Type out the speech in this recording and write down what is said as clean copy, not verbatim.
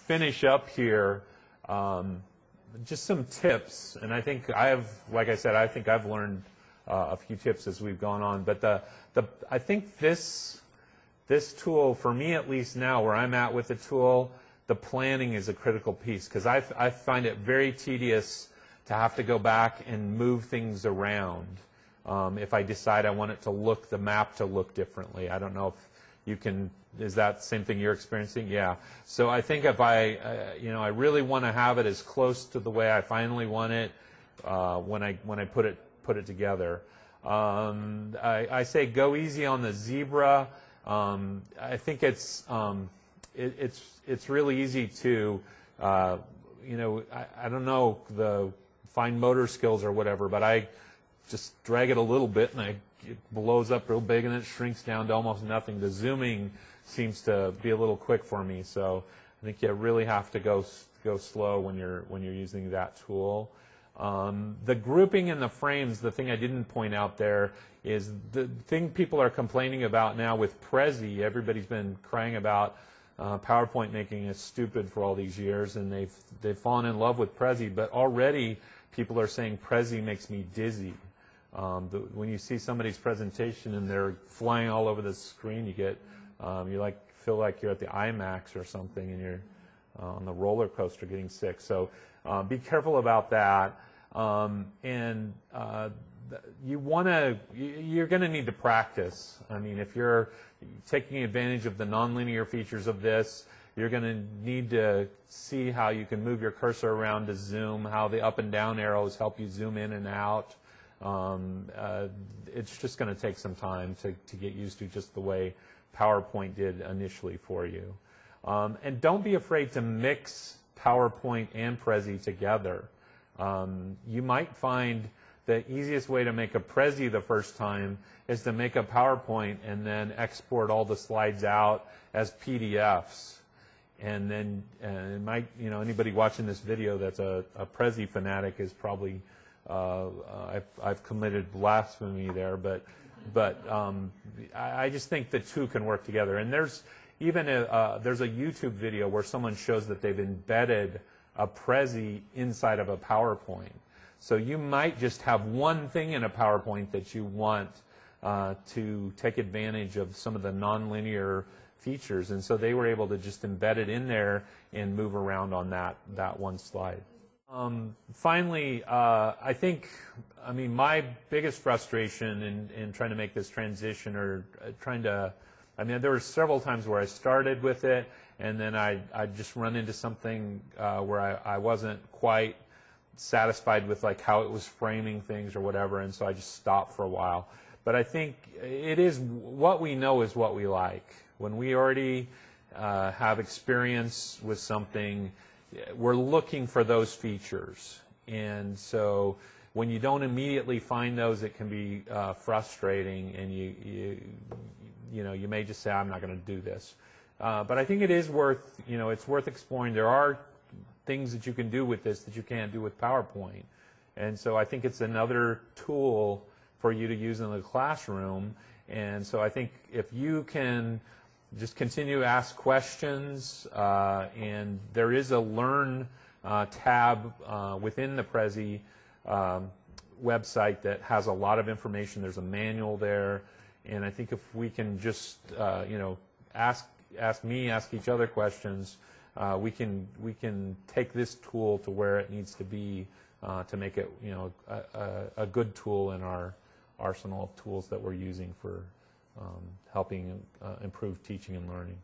finish up here, just some tips, and I think like I said, I think I've learned a few tips as we've gone on. But I think this tool, for me at least now, where I'm at with the tool, the planning is a critical piece, because I find it very tedious to have to go back and move things around if I decide I want it to look, the map to look differently. I don't know if you can, is that the same thing you're experiencing? Yeah. So I think if I really want to have it as close to the way I finally want it when I put it together. I say go easy on the zebra. I think it's really easy to, I don't know the fine motor skills or whatever, but I just drag it a little bit and it blows up real big and it shrinks down to almost nothing. The zooming seems to be a little quick for me, so I think you really have to go slow when you're using that tool. The grouping in the frames, the thing I didn't point out there is the thing people are complaining about now with Prezi. Everybody's been crying about PowerPoint making it stupid for all these years, and they've fallen in love with Prezi, but already people are saying Prezi makes me dizzy. When you see somebody's presentation and they're flying all over the screen, you get you feel like you're at the IMAX or something, and you're on the roller coaster getting sick. So be careful about that. You're going to need to practice. I mean, if you're taking advantage of the nonlinear features of this, you're going to need to see how you can move your cursor around to zoom, how the up and down arrows help you zoom in and out. It's just going to take some time to get used to, just the way PowerPoint did initially for you. And don't be afraid to mix PowerPoint and Prezi together. You might find the easiest way to make a Prezi the first time is to make a PowerPoint and then export all the slides out as PDFs. And then anybody watching this video that's a Prezi fanatic is probably I've committed blasphemy there, but I just think the two can work together. And there's even there's a YouTube video where someone shows that they've embedded a Prezi inside of a PowerPoint. So you might just have one thing in a PowerPoint that you want to take advantage of some of the nonlinear features, and so they were able to just embed it in there and move around on that one slide. Finally, I mean, my biggest frustration in trying to make this transition, or there were several times where I started with it, and then I'd just run into something where I wasn't quite satisfied with how it was framing things or whatever, and so I just stopped for a while. But I think it is what we know is what we like. When we already have experience with something, we're looking for those features, and so when you don't immediately find those, it can be frustrating, and you may just say, I'm not going to do this. But I think it is worth, it's worth exploring. There are things that you can do with this that you can't do with PowerPoint, and so I think it's another tool for you to use in the classroom. And so I think if you can just continue to ask questions, and there is a Learn tab within the Prezi website that has a lot of information. There's a manual there, and I think if we can just ask each other questions, we can take this tool to where it needs to be to make it a good tool in our arsenal of tools that we're using for helping improve teaching and learning.